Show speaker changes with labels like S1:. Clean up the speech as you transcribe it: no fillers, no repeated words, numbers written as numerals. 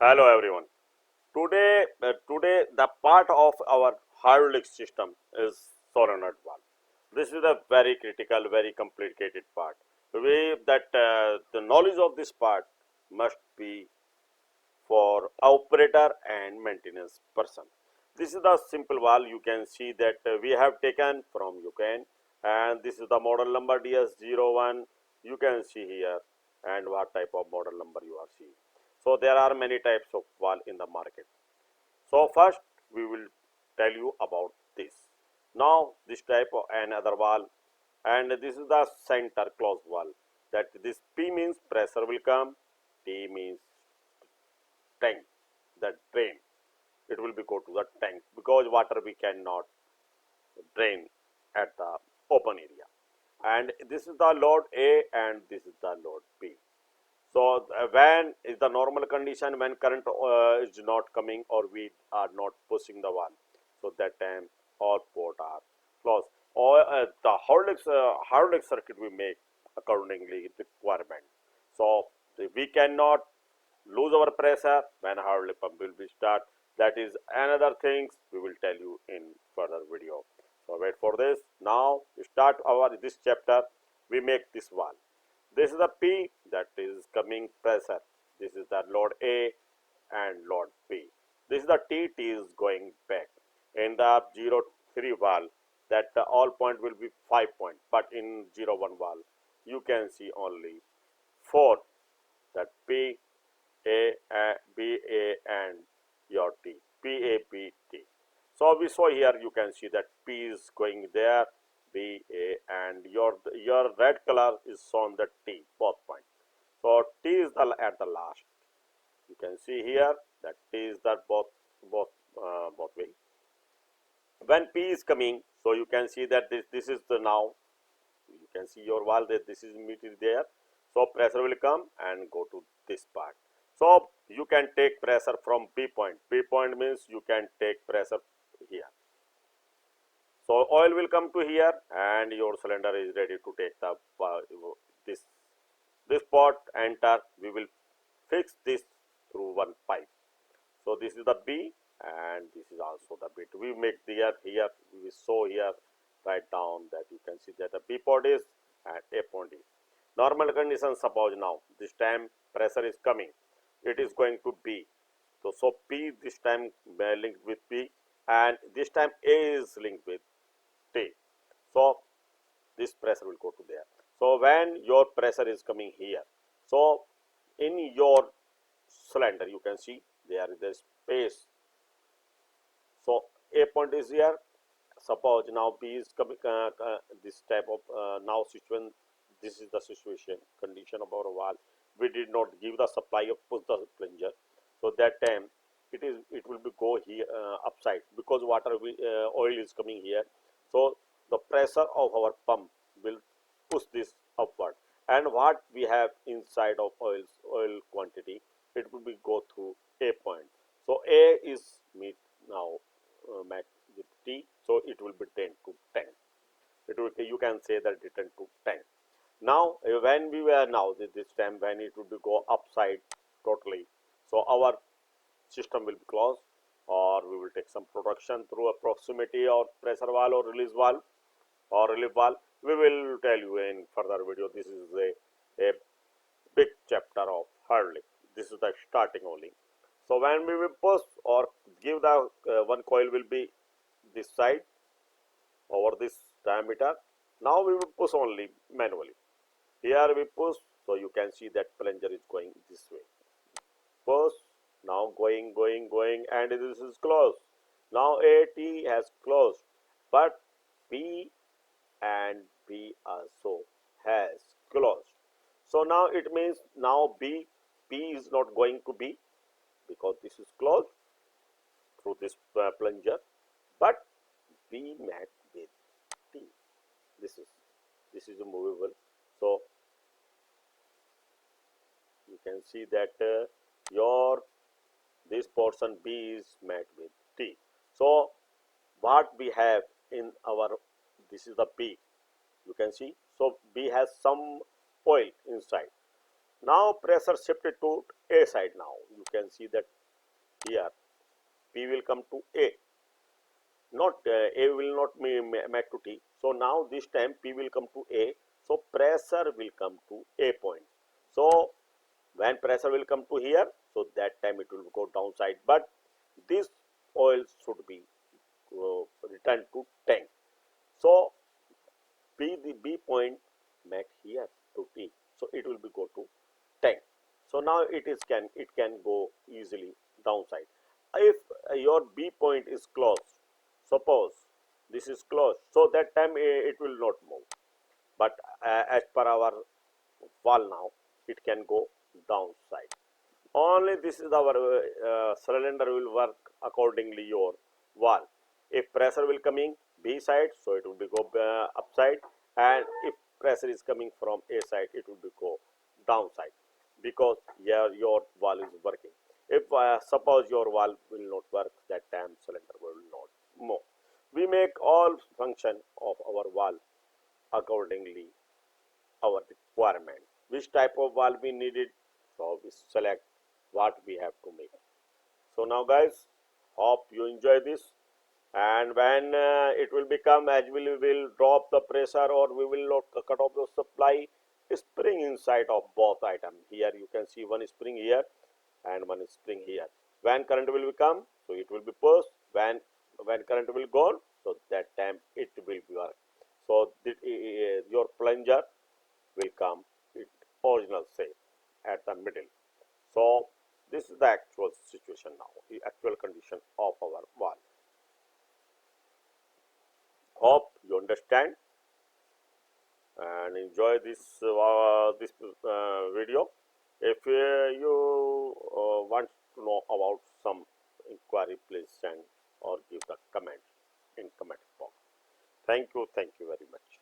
S1: Hello everyone. Today the part of our hydraulic system is solenoid valve. This is a very critical, very complicated part. The knowledge of this part must be for operator and maintenance person. This is the simple valve. You can see that we have taken from UCAN, and this is the model number DS01. You can see here, and what type of model number you are seeing. So there are many types of valve in the market. So first we will tell you about this. Now this type of another valve, and this is the center closed valve. That this P means pressure will come, T means tank, the drain. It will be go to the tank because water we cannot drain at the open area. And this is the load A and this is the load B. So when is the normal condition, when current is not coming or we are not pushing the valve, so that time all port are closed. Or the hydraulic circuit we make accordingly requirement. So we cannot lose our pressure when hydraulic pump will be start. That is another things we will tell you in further video. So wait for this. Now we start our this chapter. We make this valve. This is the P, that is coming pressure. This is the load A and load B. This is the T is going back. In the 03 valve, that the all point will be 5 point, but in 01 valve you can see only 4, that P A, B A and your T, P A B T. So we saw here, you can see that P is going there, B A, and your red color is shown the T, both points. So T is the at the last. You can see here that T is the both way. When P is coming, so you can see that this is the now. You can see your valve that this is meter there. So pressure will come and go to this part. So you can take pressure from B point. B point means you can take pressure here. So oil will come to here and your cylinder is ready to take the this pot enter. We will fix this through one pipe. So this is the B and this is also the B. We make here we show here, write down that you can see that the B pot is and A point is. Normal condition, suppose now this time pressure is coming, it is going to B. So P this time linked with P and this time A is linked with T. So this pressure will go to there. So when your pressure is coming here, so in your cylinder you can see there is a space. So A point is here. Suppose now B is coming, this type of now situation. This is the situation condition of our valve. We did not give the supply of push the plunger, so that time it will be go here upside because water oil is coming here. So the pressure of our pump will push this upward, and what we have inside of oil quantity, it will be go through A point. So A is meet now met with T, so it will be 10 to 10. It will, you can say that it 10 to 10. Now when we were now this time when it would be go upside totally, so our system will be closed, or we will take some production through a proximity or pressure valve or release valve or relief valve. We will tell you in further video. This is a big chapter of hydraulic. This is the starting only. So when we will push or give the one coil will be this side over this diameter. Now we will push only manually. Here we push, so you can see that plunger is going this way. Push, now going, and this is closed. Now AT has closed, but B and B also has closed. So now it means now P is not going to be, because this is closed through this plunger, but B met with T. This is movable. So you can see that your this portion B is met with T. So what we have in our, this is the B, you can see. So B has some oil inside. Now pressure shifted to A side. Now you can see that here P will come to A, not A will not make to T. So now this time P will come to A, so pressure will come to A point. So when pressure will come to here, so that time it will go downside, but this oil should be returned to tank. So the B point met here to T, so it will be go to tank. So now it can go easily downside. If your B point is closed, suppose this is closed, so that time it will not move. But as per our wall now, it can go downside. Only this is our cylinder will work accordingly your wall. If pressure will coming B side, so it will be go upside, and if pressure is coming from A side, it will be go downside, because your wall is working. If suppose your wall will not work, that time cylinder will not move. We make all function of our wall accordingly our requirement. Which type of valve we needed, so we select what we have to make. So now guys, hope you enjoy this, and when it will become, as we will drop the pressure or we will not cut off the supply, spring inside of both items. Here you can see one spring here and one spring here. When current will become, so it will be pushed. When current will go, so that time it will be work. So your plunger will come its original shape at the middle. So this is the actual situation now, the actual condition of our wall. Hope you understand and enjoy this video. If you want to know about some inquiry, please send or give the comment in comment box. Thank you very much.